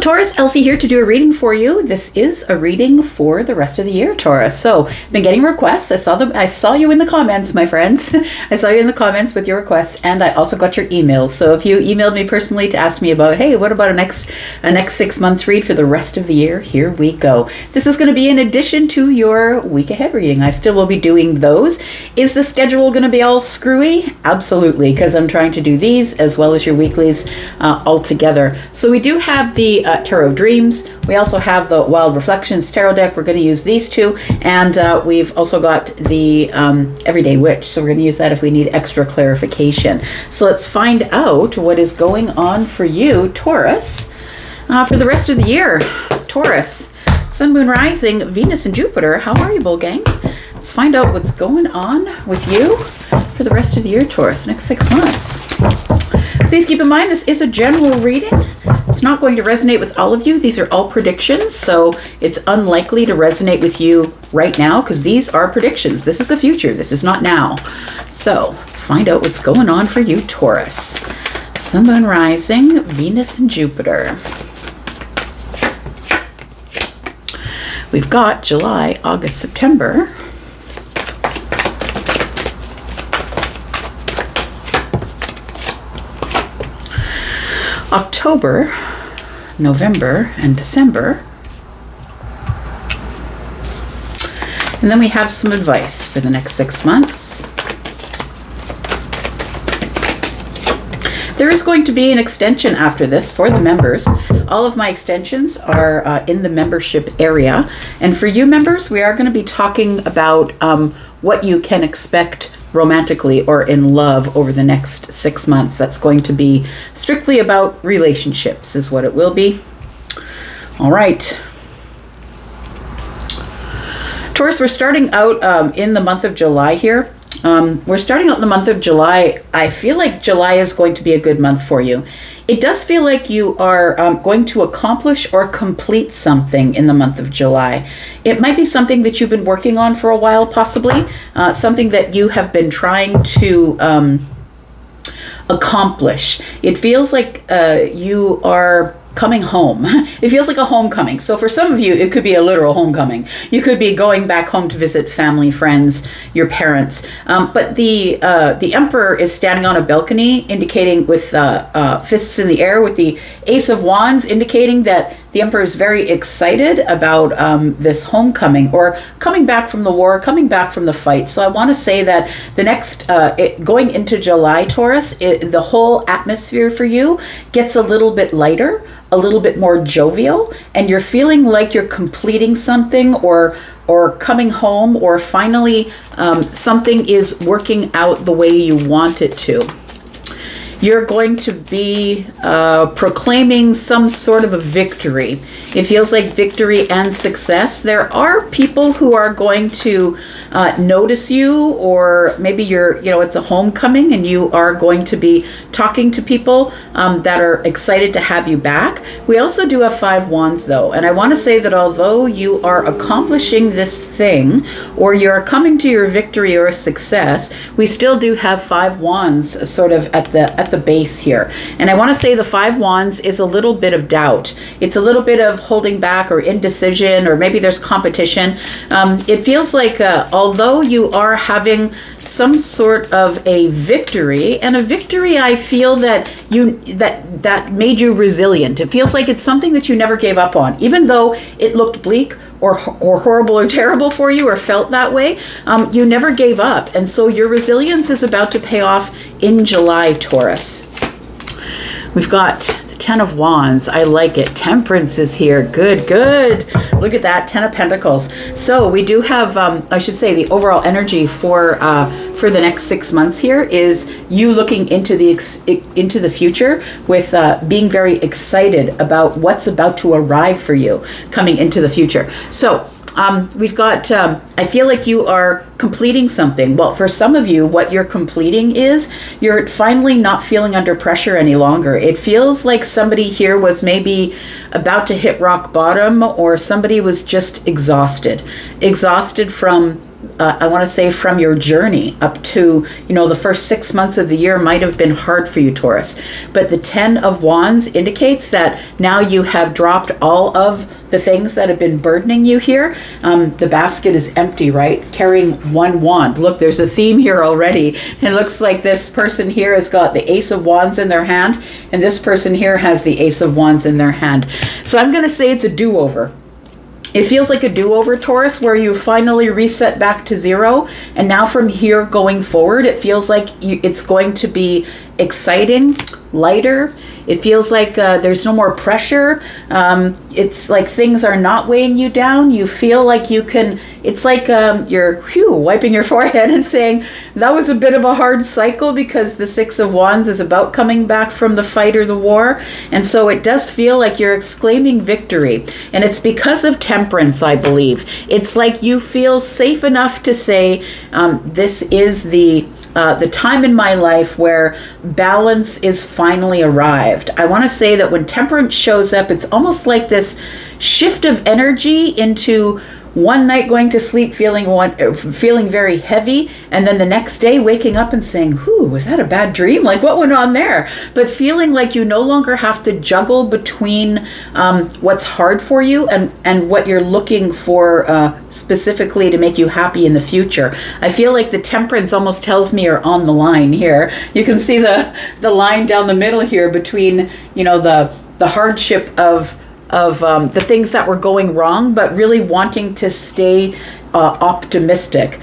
Taurus, Elsie here to do a reading for you. This is a reading for the rest of the year, Taurus. So, I've been getting requests. I saw you in the comments, my friends. I saw you in the comments with your requests, and I also got your emails. So, if you emailed me personally to ask me about, hey, what about a next 6 months read for the rest of the year? Here we go. This is going to be in addition to your week ahead reading. I still will be doing those. Is the schedule going to be all screwy? Absolutely, because I'm trying to do these as well as your weeklies all together. So, we do have the Tarot Dreams. We also have the Wild Reflections Tarot deck. We're going to use these two. And we've also got the Everyday Witch. So we're going to use that if we need extra clarification. So let's find out what is going on for you, Taurus, for the rest of the year. Taurus, Sun, Moon, Rising, Venus, and Jupiter. How are you, Bull Gang? Let's find out what's going on with you for the rest of the year, Taurus, next 6 months. Please keep in mind this is a general reading. It's not going to resonate with all of you. These are all predictions, so it's unlikely to resonate with you right now because these are predictions. This is the future. This is not now. So let's find out what's going on for you, Taurus. Sun, Moon, Rising, Venus, and Jupiter. We've got July, August, September. October, November, and December. And then we have some advice for the next 6 months. There is going to be an extension after this for the members. All of my extensions are in the membership area. And for you members, we are going to be talking about what you can expect romantically or in love over the next 6 months. That's going to be strictly about relationships is what it will be. All right. Taurus, we're starting out in the month of July here. We're starting out in the month of July. I feel like July is going to be a good month for you. It does feel like you are going to accomplish or complete something in the month of July. It might be something that you've been working on for a while, possibly. Something that you have been trying to accomplish. It feels like you are coming home. It feels like a homecoming. So for some of you, it could be a literal homecoming. You could be going back home to visit family, friends, your parents. But the Emperor is standing on a balcony, indicating with fists in the air, with the Ace of Wands, indicating that the Emperor is very excited about this homecoming or coming back from the war, coming back from the fight. So I want to say that the next, going into July, Taurus, the whole atmosphere for you gets a little bit lighter, a little bit more jovial, and you're feeling like you're completing something or coming home, or finally something is working out the way you want it to. You're going to be proclaiming some sort of a victory. It feels like victory and success. There are people who are going to notice you, or maybe it's a homecoming and you are going to be talking to people that are excited to have you back. We also do have 5 wands though. And I want to say that although you are accomplishing this thing, or you're coming to your victory or success, we still do have 5 wands sort of at the base here. And I want to say the 5 wands is a little bit of doubt. It's a little bit of holding back or indecision, or maybe there's competition. It feels like although you are having some sort of a victory, and a victory I feel that that made you resilient. It feels like it's something that you never gave up on, even though it looked bleak or horrible or terrible for you, or felt that way. You never gave up, and so your resilience is about to pay off in July, Taurus. We've got the 10 of Wands. I like it. Temperance is here. Good. Look at that, 10 of Pentacles. So we do have, I should say, the overall energy for the next 6 months here is you looking into the future with being very excited about what's about to arrive for you coming into the future. So we've got, I feel like you are completing something. Well, for some of you, what you're completing is you're finally not feeling under pressure any longer. It feels like somebody here was maybe about to hit rock bottom, or somebody was just exhausted from I want to say from your journey up to, the first 6 months of the year might have been hard for you, Taurus. But the 10 of Wands indicates that now you have dropped all of the things that have been burdening you here. The basket is empty, right? Carrying one wand. Look, there's a theme here already. It looks like this person here has got the Ace of Wands in their hand, and this person here has the Ace of Wands in their hand. So I'm going to say it's a do-over. It feels like a do-over, Taurus, where you finally reset back to zero. And now from here going forward, it feels like it's going to be exciting, lighter. It feels like there's no more pressure. It's like things are not weighing you down. You feel like you can, it's like you're wiping your forehead and saying, that was a bit of a hard cycle, because the Six of Wands is about coming back from the fight or the war. And so it does feel like you're exclaiming victory. And it's because of temperance, I believe. It's like you feel safe enough to say, this is the time in my life where balance is finally arrived. I want to say that when temperance shows up, it's almost like this shift of energy into one night going to sleep feeling very heavy, and then the next day waking up and saying, was that a bad dream? Like, what went on there? But feeling like you no longer have to juggle between what's hard for you and what you're looking for specifically to make you happy in the future. I feel like the temperance almost tells me you're on the line here. You can see the line down the middle here between, the hardship of the things that were going wrong, but really wanting to stay optimistic.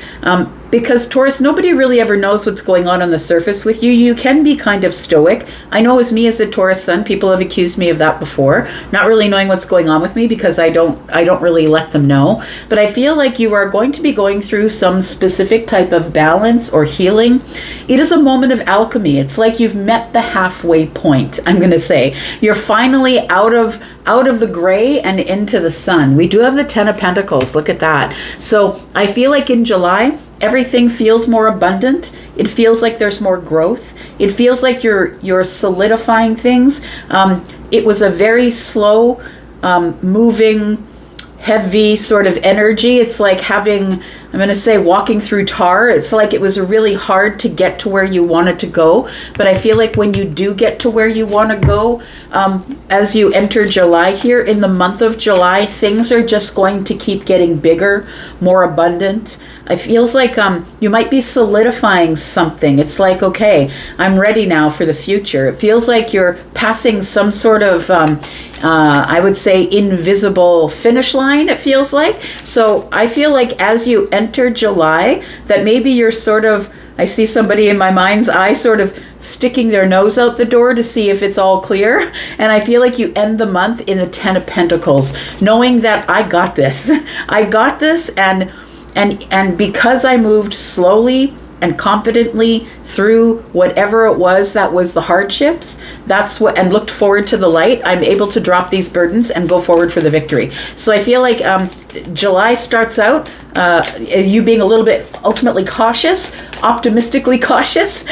Because Taurus, nobody really ever knows what's going on the surface with you. You can be kind of stoic. I know as me as a Taurus sun, people have accused me of that before, not really knowing what's going on with me because I don't really let them know. But I feel like you are going to be going through some specific type of balance or healing. It is a moment of alchemy. It's like you've met the halfway point, I'm going to say. You're finally out of the gray and into the sun. We do have the 10 of Pentacles. Look at that. So I feel like in July, everything feels more abundant. It feels like there's more growth. It feels like you're solidifying things. It was a very slow, moving, heavy sort of energy. It's like walking through tar. It's like it was really hard to get to where you wanted to go. But I feel like when you do get to where you want to go, as you enter July here, in the month of July, things are just going to keep getting bigger, more abundant. It feels like you might be solidifying something. It's like, okay, I'm ready now for the future. It feels like you're passing some sort of, I would say, invisible finish line, it feels like. So I feel like as you enter July, that maybe you're sort of, I see somebody in my mind's eye sort of sticking their nose out the door to see if it's all clear. And I feel like you end the month in the 10 of Pentacles, knowing that I got this. I got this, and because I moved slowly and confidently through whatever it was that was the hardships, and looked forward to the light, I'm able to drop these burdens and go forward for the victory. So I feel like July starts out you being a little bit ultimately cautious, optimistically cautious.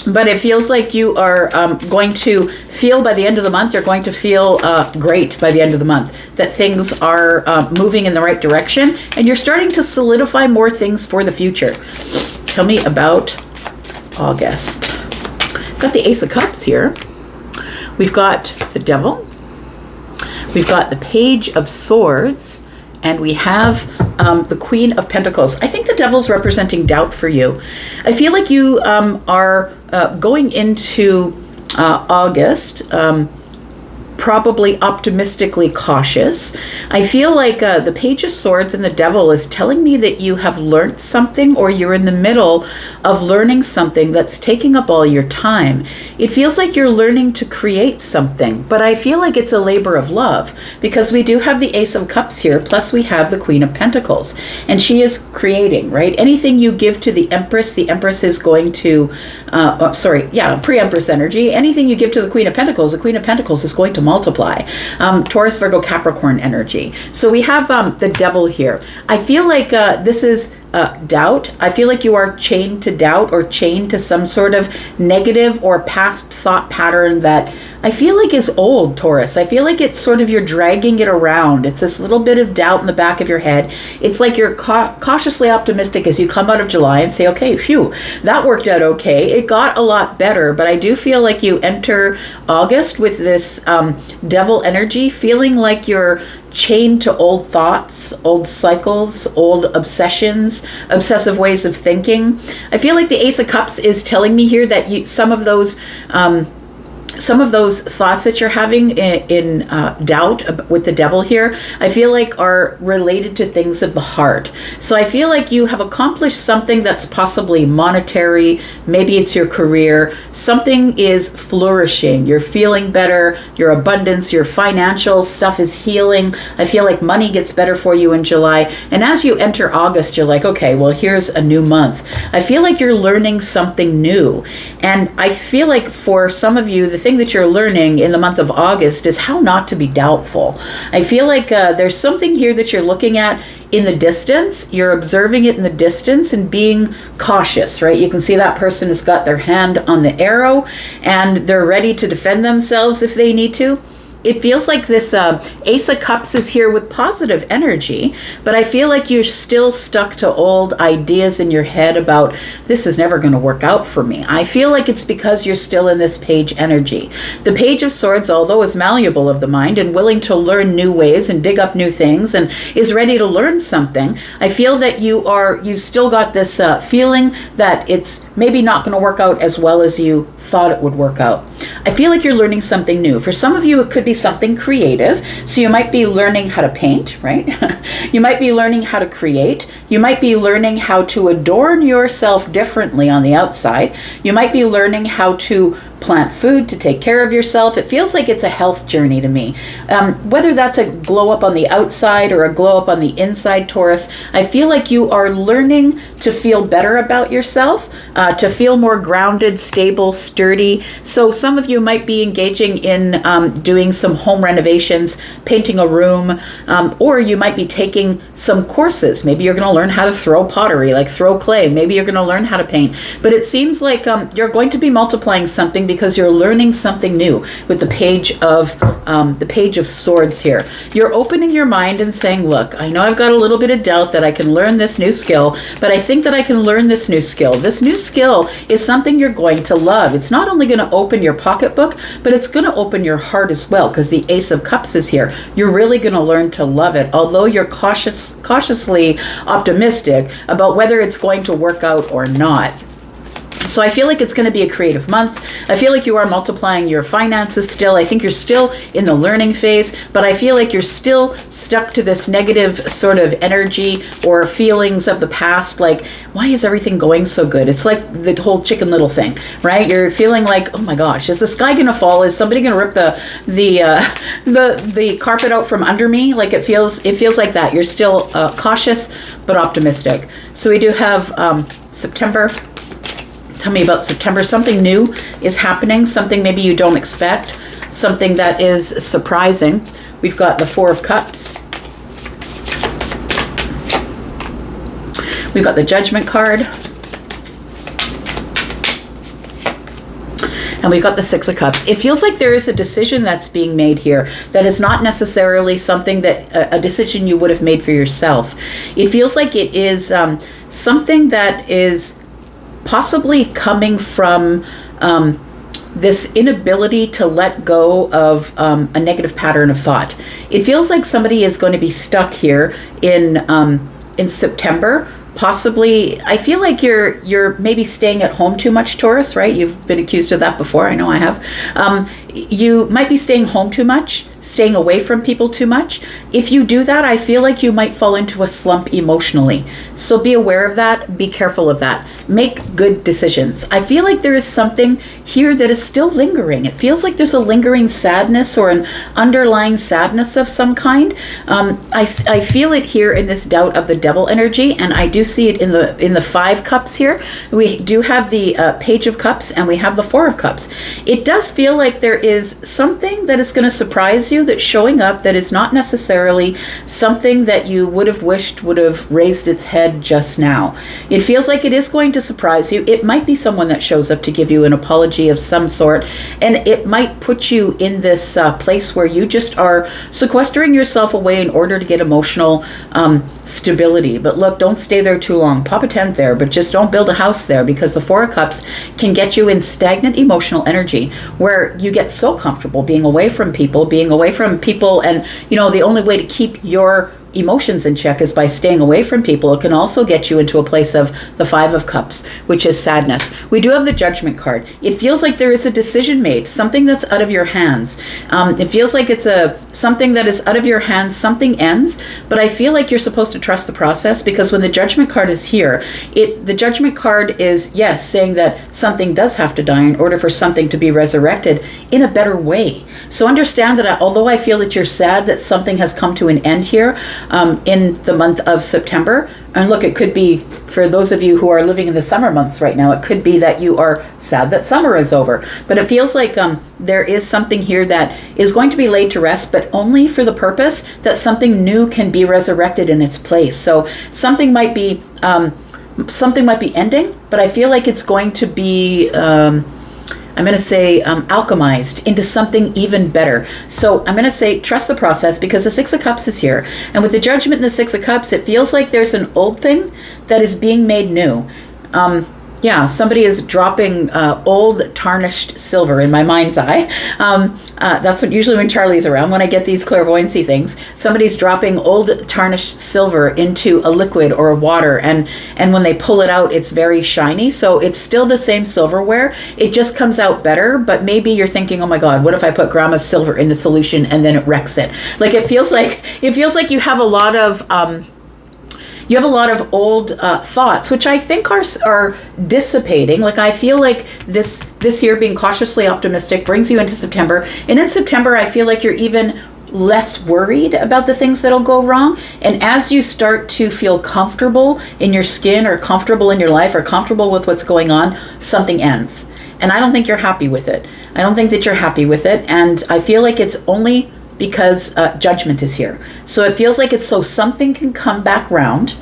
But it feels like you are going to feel by the end of the month, you're going to feel great by the end of the month, that things are moving in the right direction, and you're starting to solidify more things for the future. Tell me about August. Got the Ace of Cups here. We've got the Devil. We've got the Page of Swords. And we have the Queen of Pentacles. I think the Devil's representing doubt for you. I feel like you are going into August probably optimistically cautious. I feel like the Page of Swords and the Devil is telling me that you have learned something, or you're in the middle of learning something that's taking up all your time. It feels like you're learning to create something, but I feel like it's a labor of love, because we do have the Ace of Cups here, plus we have the Queen of Pentacles, and she is creating, right? Anything you give to the Empress is going to, pre-Empress energy. Anything you give to the Queen of Pentacles is going to multiply. Taurus, Virgo, Capricorn energy. So we have the Devil here. I feel like this is doubt. I feel like you are chained to doubt, or chained to some sort of negative or past thought pattern that I feel like is old, Taurus. I feel like it's sort of you're dragging it around. It's this little bit of doubt in the back of your head. It's like you're cautiously optimistic as you come out of July and say, okay, phew, that worked out okay. It got a lot better, but I do feel like you enter August with this devil energy, feeling like you're chained to old thoughts, old cycles, old obsessions, obsessive ways of thinking. I feel like the Ace of Cups is telling me here that some of those thoughts that you're having in doubt with the devil here, I feel like are related to things of the heart. So I feel like you have accomplished something that's possibly monetary, maybe it's your career, something is flourishing, you're feeling better, your abundance, your financial stuff is healing. I feel like money gets better for you in July. And as you enter August, you're like, okay, well, here's a new month. I feel like you're learning something new. And I feel like for some of you, the thing that you're learning in the month of August is how not to be doubtful. I feel like there's something here that you're looking at in the distance. You're observing it in the distance and being cautious, right? You can see that person has got their hand on the arrow and they're ready to defend themselves if they need to. It feels like this Ace of Cups is here with positive energy, but I feel like you're still stuck to old ideas in your head about this is never going to work out for me. I feel like it's because you're still in this Page energy. The Page of Swords, although is malleable of the mind and willing to learn new ways and dig up new things and is ready to learn something, I feel that you've still got this feeling that it's maybe not going to work out as well as you thought it would work out. I feel like you're learning something new. For some of you, it could be something creative. So you might be learning how to paint, right? You might be learning how to create. You might be learning how to adorn yourself differently on the outside. You might be learning how to plant food, to take care of yourself. It feels like it's a health journey to me. Whether that's a glow up on the outside or a glow up on the inside, Taurus, I feel like you are learning to feel better about yourself, to feel more grounded, stable, sturdy. So some of you might be engaging in doing some home renovations, painting a room, or you might be taking some courses. Maybe you're going to learn how to throw pottery, like throw clay. Maybe you're going to learn how to paint. But it seems like you're going to be multiplying something because you're learning something new with the Page of Swords here. You're opening your mind and saying, look, I know I've got a little bit of doubt that I can learn this new skill, but I think that I can learn this new skill. This new skill is something you're going to love. It's not only going to open your pocketbook, but it's going to open your heart as well, because the Ace of Cups is here. You're really going to learn to love it, although you're cautiously optimistic about whether it's going to work out or not. So I feel like it's going to be a creative month. I feel like you are multiplying your finances still. I think you're still in the learning phase, but I feel like you're still stuck to this negative sort of energy or feelings of the past. Like, why is everything going so good? It's like the whole Chicken Little thing, right? You're feeling like, oh my gosh, is the sky going to fall? Is somebody going to rip the carpet out from under me? Like it feels like that. You're still cautious but optimistic. So we do have September. Tell me about September. Something new is happening, something maybe you don't expect, something that is surprising. We've got the Four of Cups. We've got the Judgment card. And we've got the Six of Cups. It feels like there is a decision that's being made here that is not necessarily something that a decision you would have made for yourself. It feels like it is something that is possibly coming from this inability to let go of a negative pattern of thought. It feels like somebody is going to be stuck here in September. Possibly, I feel like you're maybe staying at home too much, Taurus, right? You've been accused of that before. I know I have. You might be staying home too much, staying away from people too much. If you do that, I feel like you might fall into a slump emotionally. So be aware of that. Be careful of that. Make good decisions. I feel like there is something here that is still lingering. It feels like there's a lingering sadness or an underlying sadness of some kind. I feel it here in this doubt of the devil energy, and I do see it in the Five Cups here. We do have the Page of Cups and we have the Four of Cups. It does feel like there is something that is going to surprise you you that's showing up that is not necessarily something that you would have wished would have raised its head just now. It feels like it is going to surprise you. It might be someone that shows up to give you an apology of some sort, and it might put you in this place where you just are sequestering yourself away in order to get emotional stability. But look, don't stay there too long. Pop a tent there, but just don't build a house there, because the Four of Cups can get you in stagnant emotional energy where you get so comfortable being away from people, and the only way to keep your emotions in check is by staying away from people. It can also get you into a place of the Five of Cups, which is sadness. We do have the Judgment card. It feels like there is a decision made, something that's out of your hands. It feels like it's something that is out of your hands, something ends, but I feel like you're supposed to trust the process, because when the Judgment card is here, the Judgment card is, yes, saying that something does have to die in order for something to be resurrected in a better way. So understand that although I feel that you're sad that something has come to an end here, in the month of September. And look, it could be, for those of you who are living in the summer months right now, it could be that you are sad that summer is over. But it feels like there is something here that is going to be laid to rest, but only for the purpose that something new can be resurrected in its place. So something might be ending, but I feel like it's going to be I'm going to say alchemized into something even better. So I'm going to say trust the process, because the Six of Cups is here. And with the Judgment and the Six of Cups, it feels like there's an old thing that is being made new. Somebody is dropping old tarnished silver in my mind's eye. That's what usually when Charlie's around, when I get these clairvoyancy things, somebody's dropping old tarnished silver into a liquid or a water, and when they pull it out, it's very shiny. So it's still the same silverware. It just comes out better, but maybe you're thinking, oh my God, what if I put grandma's silver in the solution and then it wrecks it? Like it feels like you have a lot of old thoughts, which I think are dissipating. Like I feel like this year being cautiously optimistic brings you into September. And in September, I feel like you're even less worried about the things that'll go wrong. And as you start to feel comfortable in your skin, or comfortable in your life, or comfortable with what's going on, something ends. And I don't think you're happy with it. I don't think that you're happy with it. And I feel like it's only because Judgment is here. So it feels like it's so something can come back round,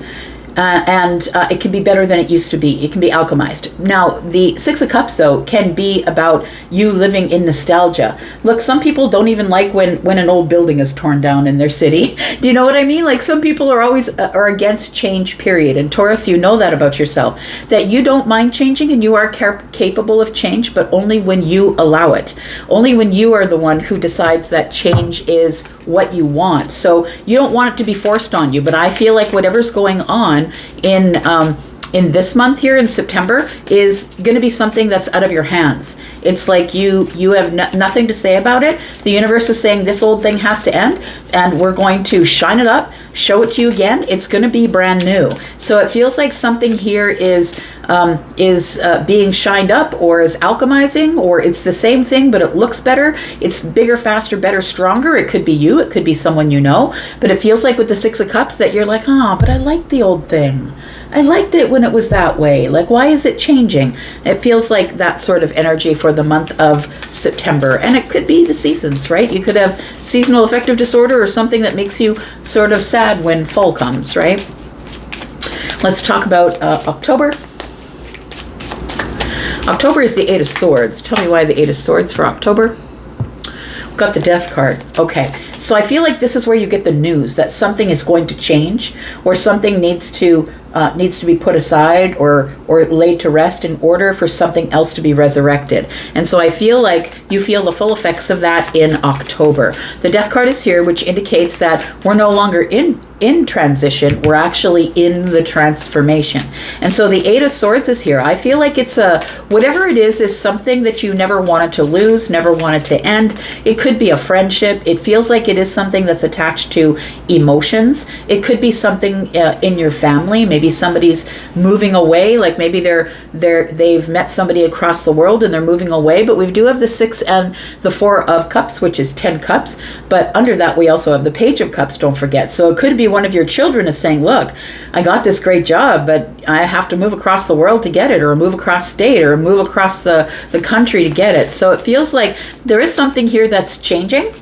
and it can be better than it used to be. It can be alchemized. Now, the Six of Cups, though, can be about you living in nostalgia. Look, some people don't even like when an old building is torn down in their city. Do you know what I mean? Like some people are always are against change, period. And Taurus, you know that about yourself, that you don't mind changing and you are capable of change, but only when you allow it. Only when you are the one who decides that change is what you want. So you don't want it to be forced on you, but I feel like whatever's going on in this month here in September is going to be something that's out of your hands. It's like you have nothing to say about it. The universe is saying this old thing has to end, and we're going to shine it up, show it to you again. It's going to be brand new. So it feels like something here is being shined up, or is alchemizing, or it's the same thing but it looks better. It's bigger, faster, better, stronger. It could be you, it could be someone you know, but it feels like with the Six of Cups that you're like, but I like the old thing. I liked it when it was that way. Like, why is it changing? It feels like that sort of energy for the month of September. And it could be the seasons, right? You could have seasonal affective disorder, or something that makes you sort of sad when fall comes, right? Let's talk about October. October is the Eight of Swords. Tell me why the Eight of Swords for October. We've got the Death card. Okay, so I feel like this is where you get the news that something is going to change, or something needs to be put aside or laid to rest in order for something else to be resurrected. And so I feel like you feel the full effects of that in October. The Death card is here, which indicates that we're no longer in transition, we're actually in the transformation. And so the Eight of Swords is here. I feel like it's whatever it is something that you never wanted to lose, never wanted to end. It could be a friendship. It feels like it is something that's attached to emotions. It could be something in your family. Maybe somebody's moving away, like maybe they've met somebody across the world and they're moving away. But we do have the Six and the Four of Cups, which is 10 cups. But under that, we also have the Page of Cups, don't forget. So it could be one of your children is saying, look, I got this great job, but I have to move across the world to get it, or move across state, or move across the country to get it. So it feels like there is something here that's changing.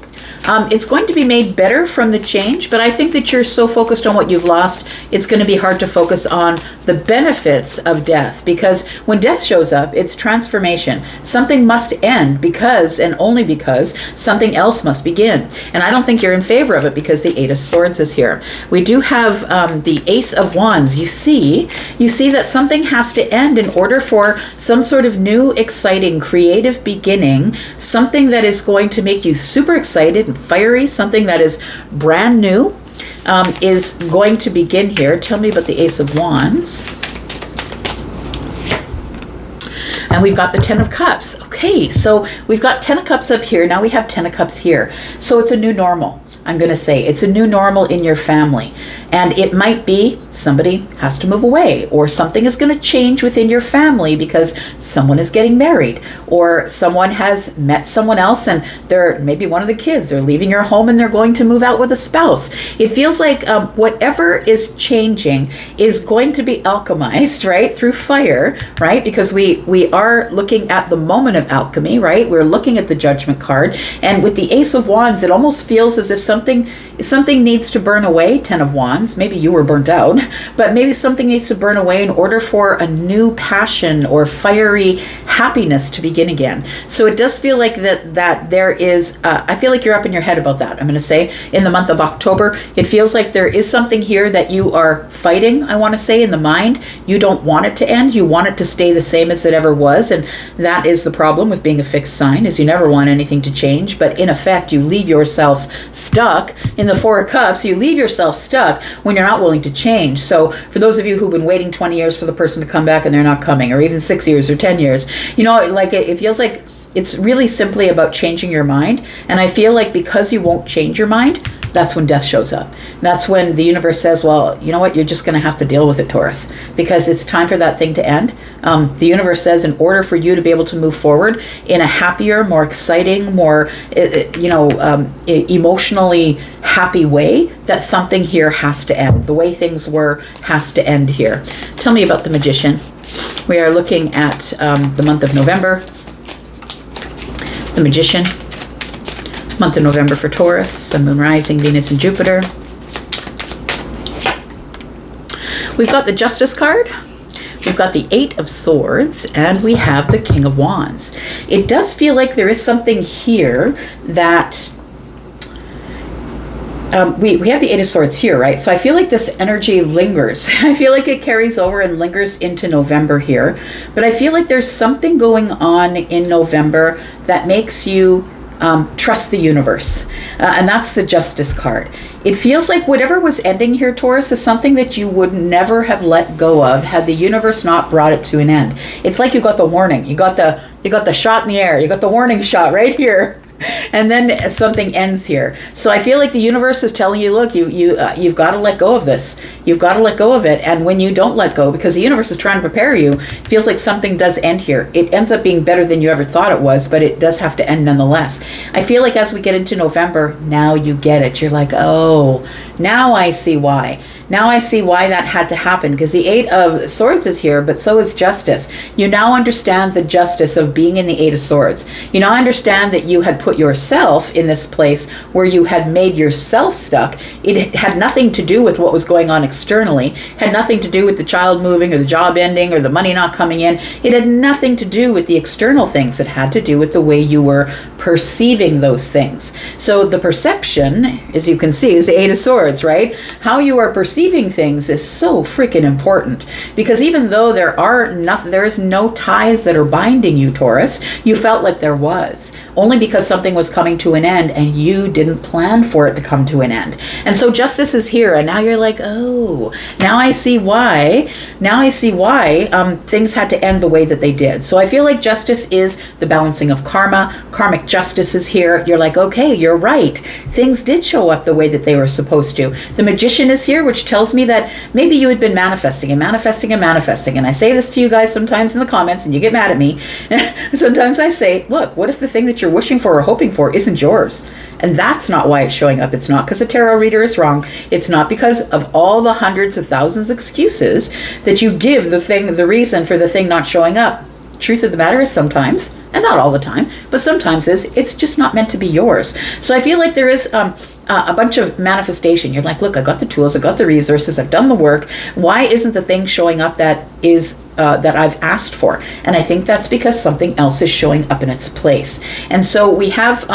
It's going to be made better from the change, but I think that you're so focused on what you've lost, it's going to be hard to focus on the benefits of death, because when death shows up, it's transformation. Something must end because, and only because, something else must begin. And I don't think you're in favor of it because the Eight of Swords is here. We do have the Ace of Wands. You see that something has to end in order for some sort of new, exciting, creative beginning, something that is going to make you super excited and fiery, something that is brand new, is going to begin here. Tell me about the Ace of Wands. And we've got the Ten of Cups. Okay, so we've got Ten of Cups up here. Now we have Ten of Cups here. So it's a new normal. I'm going to say it's a new normal in your family. And it might be somebody has to move away, or something is going to change within your family because someone is getting married, or someone has met someone else and they're, maybe one of the kids are leaving your home and they're going to move out with a spouse. It feels like whatever is changing is going to be alchemized, right, through fire, right? Because we are looking at the moment of alchemy, right? We're looking at the Judgment card. And with the Ace of Wands, it almost feels as if something needs to burn away. Ten of Wands. Maybe you were burnt out, but maybe something needs to burn away in order for a new passion or fiery happiness to begin again. So it does feel like that there is, I feel like you're up in your head about that. I'm going to say in the month of October, it feels like there is something here that you are fighting, I want to say, in the mind. You don't want it to end. You want it to stay the same as it ever was. And that is the problem with being a fixed sign, is you never want anything to change. But in effect, you leave yourself stuck in the Four of Cups. You leave yourself stuck when you're not willing to change. So for those of you who've been waiting 20 years for the person to come back and they're not coming, or even 6 years or 10 years, like it feels like it's really simply about changing your mind. And I feel like because you won't change your mind, that's when death shows up. That's when the universe says, well, you know what, you're just going to have to deal with it, Taurus, because it's time for that thing to end. The universe says in order for you to be able to move forward in a happier, more exciting, more, emotionally happy way, that something here has to end. The way things were has to end here. Tell me about the Magician. We are looking at the month of November. The Magician. Month of November for Taurus, Sun, Moon, Rising, Venus, and Jupiter. We've got the Justice card. We've got the Eight of Swords, and we have the King of Wands. It does feel like there is something here that we have the Eight of Swords here, right? So I feel like this energy lingers. I feel like it carries over and lingers into November here. But I feel like there's something going on in November that makes you trust the universe. And that's the Justice card. It feels like whatever was ending here, Taurus, is something that you would never have let go of had the universe not brought it to an end. It's like you got the warning. You got the shot in the air. You got the warning shot right here. And then something ends here. So I feel like the universe is telling you, look, you've got to let go of this. You've got to let go of it. And when you don't let go, because the universe is trying to prepare you, it feels like something does end here. It ends up being better than you ever thought it was, but it does have to end nonetheless. I feel like as we get into November, now you get it. You're like, oh, now I see why. Now I see why that had to happen, because the Eight of Swords is here, but so is Justice. You now understand the justice of being in the Eight of Swords. You now understand that you had put yourself in this place where you had made yourself stuck. It had nothing to do with what was going on externally. It had nothing to do with the child moving or the job ending or the money not coming in. It had nothing to do with the external things. It had to do with the way you were perceiving those things. So the perception, as you can see, is the Eight of Swords, right? How you are perceiving things is so freaking important, because even though there is no ties that are binding you, Taurus, you felt like there was, only because something was coming to an end and you didn't plan for it to come to an end. And so Justice is here, and now you're like, oh, now I see why. Now I see why things had to end the way that they did. So I feel like Justice is the balancing of karma. Karmic justice is here. You're like, okay, you're right. Things did show up the way that they were supposed to. The Magician is here, which tells me that maybe you had been manifesting and manifesting and manifesting. And I say this to you guys sometimes in the comments and you get mad at me. Sometimes I say, look, what if the thing that you're wishing for or hoping for isn't yours? And that's not why it's showing up. It's not because a tarot reader is wrong. It's not because of all the hundreds of thousands of excuses that you give the reason for the thing not showing up. Truth of the matter is sometimes and not all the time, but sometimes it's just not meant to be yours. So I feel like there is a bunch of manifestation. You're like, look, I got the tools, I got the resources, I've done the work. Why isn't the thing showing up that is that I've asked for? And I think that's because something else is showing up in its place. And so we have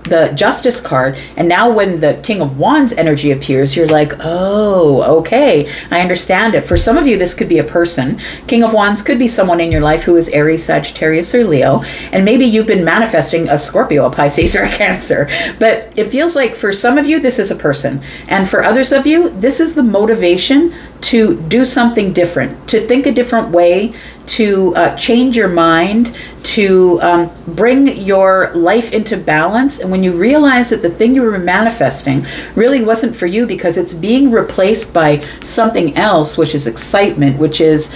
the Justice card, and now when the King of Wands energy appears, you're like, oh, okay, I understand it. For some of you, this could be a person. King of Wands could be someone in your life who is Aries, Sagittarius, or Leo, and maybe you've been manifesting a Scorpio, a Pisces, or a Cancer. But it feels like for some of you, this is a person, and for others of you, this is the motivation to do something different, to think a different way, to change your mind, to bring your life into balance. And when you realize that the thing you were manifesting really wasn't for you because it's being replaced by something else, which is excitement, which is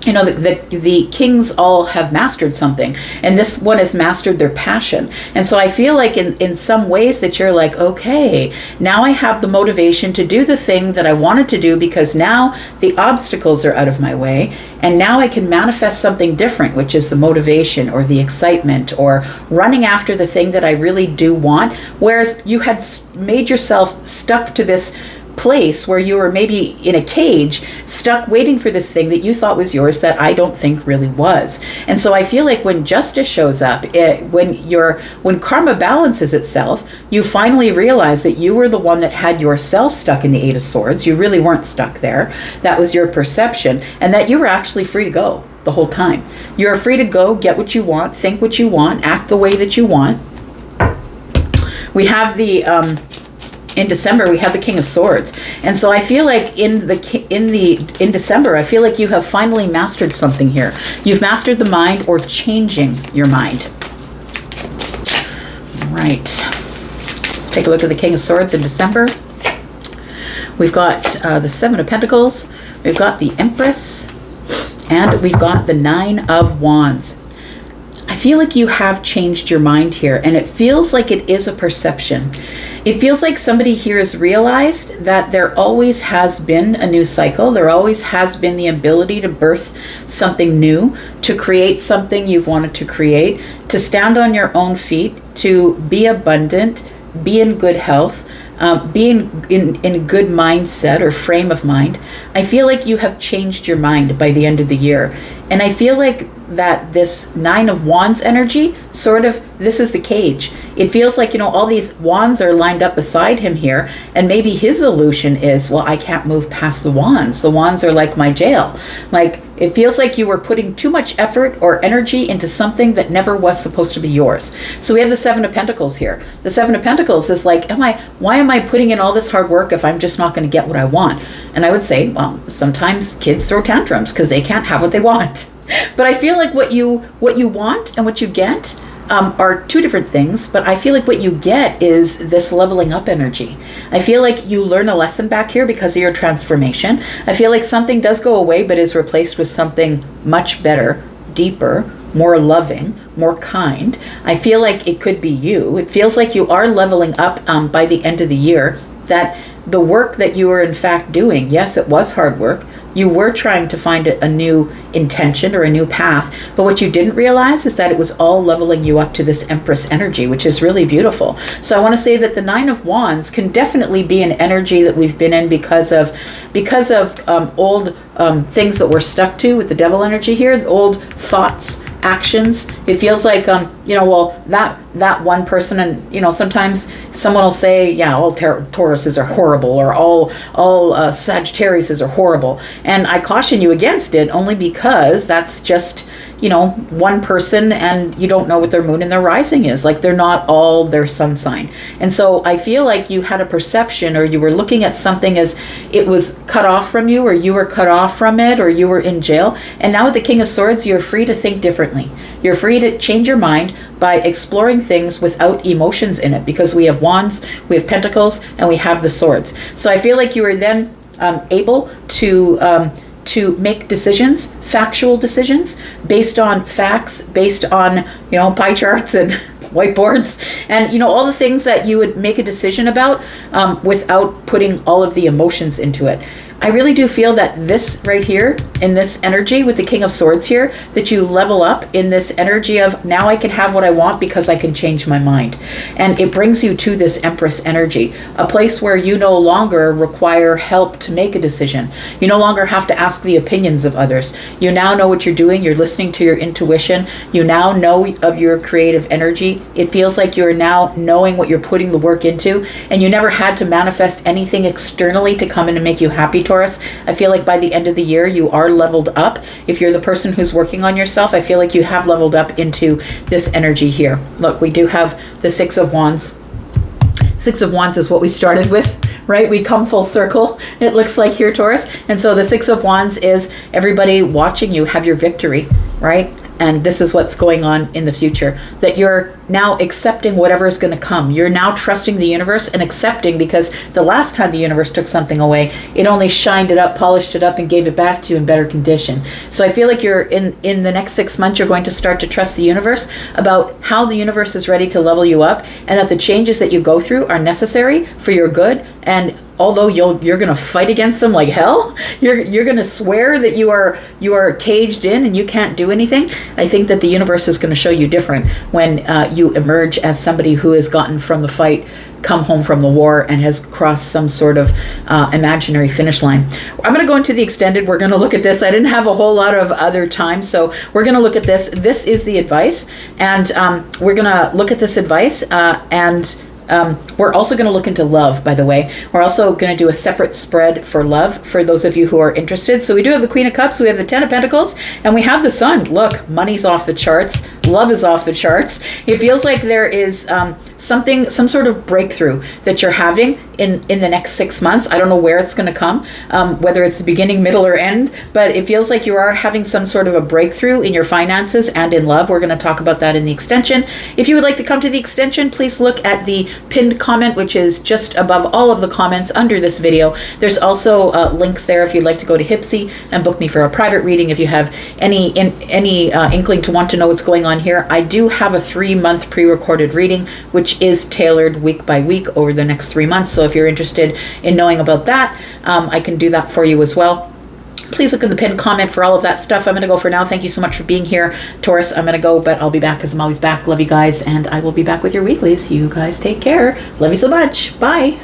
the kings all have mastered something, and this one has mastered their passion. And so I feel like in some ways that you're like, okay, now I have the motivation to do the thing that I wanted to do because now the obstacles are out of my way, and now I can manifest something different, which is the motivation or the excitement or running after the thing that I really do want. Whereas you had made yourself stuck to this place where you were maybe in a cage, stuck waiting for this thing that you thought was yours that I don't think really was. And so I feel like when justice shows up, when karma balances itself, you finally realize that you were the one that had yourself stuck in the Eight of Swords. You really weren't stuck there. That was your perception, and that you were actually free to go the whole time. You're free to go, get what you want, think what you want, act the way that you want. We have in December, we have the King of Swords. And so I feel like in December, I feel like you have finally mastered something here. You've mastered the mind or changing your mind. All right. Let's take a look at the King of Swords in December. We've got the Seven of Pentacles. We've got the Empress. And we've got the Nine of Wands. I feel like you have changed your mind here, and it feels like it is a perception. It feels like somebody here has realized that there always has been a new cycle. There always has been the ability to birth something new, to create something you've wanted to create, to stand on your own feet, to be abundant, be in good health, be in good mindset or frame of mind. I feel like you have changed your mind by the end of the year. And I feel like that this Nine of Wands energy, sort of, this is the cage. It feels like, all these wands are lined up beside him here, and maybe his illusion is, well, I can't move past the wands. The wands are like my jail. Like, it feels like you were putting too much effort or energy into something that never was supposed to be yours. So we have the Seven of Pentacles here. The Seven of Pentacles is like, why am I putting in all this hard work if I'm just not going to get what I want? And I would say, well, sometimes kids throw tantrums because they can't have what they want. But I feel like what you want and what you get are two different things, but I feel like what you get is this leveling up energy. I feel like you learn a lesson back here because of your transformation. I feel like something does go away but is replaced with something much better, deeper, more loving, more kind. I feel like it could be you. It feels like you are leveling up by the end of the year, that the work that you were in fact doing, yes, it was hard work. You were trying to find a new intention or a new path, but what you didn't realize is that it was all leveling you up to this Empress energy, which is really beautiful. So I want to say that the Nine of Wands can definitely be an energy that we've been in because of old things that we're stuck to with the Devil energy here, old thoughts, actions. It feels like that one person, and sometimes someone will say, yeah, all Tauruses are horrible, or all Sagittariuses are horrible, and I caution you against it only because that's just one person, and you don't know what their moon and their rising is. Like, they're not all their sun sign. And so I feel like you had a perception, or you were looking at something as it was cut off from you, or you were cut off from it, or you were in jail. And now with the King of Swords, you're free to think differently. You're free to change your mind by exploring things without emotions in it, because we have wands, we have pentacles, and we have the swords. So I feel like you were then able to make decisions, factual decisions, based on facts, based on, pie charts and whiteboards, and, all the things that you would make a decision about without putting all of the emotions into it. I really do feel that this right here, in this energy with the King of Swords here, that you level up in this energy of, now I can have what I want because I can change my mind. And it brings you to this Empress energy, a place where you no longer require help to make a decision. You no longer have to ask the opinions of others. You now know what you're doing. You're listening to your intuition. You now know of your creative energy. It feels like you're now knowing what you're putting the work into, and you never had to manifest anything externally to come in and make you happy, Taurus. I feel like by the end of the year, you are leveled up. If you're the person who's working on yourself, I feel like you have leveled up into this energy here. Look, we do have the Six of Wands. Six of Wands is what we started with, right? We come full circle, it looks like here, Taurus. And so the Six of Wands is everybody watching you have your victory, right? And this is what's going on in the future, that you're now accepting whatever is going to come. You're now trusting the universe and accepting, because the last time the universe took something away, it only shined it up, polished it up, and gave it back to you in better condition. So I feel like you're in the next 6 months, you're going to start to trust the universe about how the universe is ready to level you up, and that the changes that you go through are necessary for your good. And although you're going to fight against them like hell, you're going to swear that you are caged in and you can't do anything. I think that the universe is going to show you different when you emerge as somebody who has gotten from the fight, come home from the war, and has crossed some sort of imaginary finish line. I'm going to go into the extended. We're going to look at this. I didn't have a whole lot of other time, so we're going to look at this. This is the advice, and we're going to look at this advice, and we're also going to look into love, by the way. We're also going to do a separate spread for love for those of you who are interested. So we do have the Queen of Cups, we have the Ten of Pentacles, and we have the Sun. Look, money's off the charts. Love is off the charts. It feels like there is some sort of breakthrough that you're having in the next 6 months. I don't know where it's going to come, whether it's the beginning, middle, or end, but it feels like you are having some sort of a breakthrough in your finances and in love. We're going to talk about that in the extension. If you would like to come to the extension, please look at the pinned comment, which is just above all of the comments under this video. There's also links there if you'd like to go to Hypsee and book me for a private reading. If you have any inkling to want to know what's going on here, I do have a 3-month pre-recorded reading, which is tailored week by week over the next 3 months. So if you're interested in knowing about that, I can do that for you as well. Please look in the pinned comment for all of that stuff. I'm going to go for now. Thank you so much for being here, Taurus. I'm going to go, but I'll be back because I'm always back. Love you guys, and I will be back with your weeklies. You guys take care. Love you so much. Bye.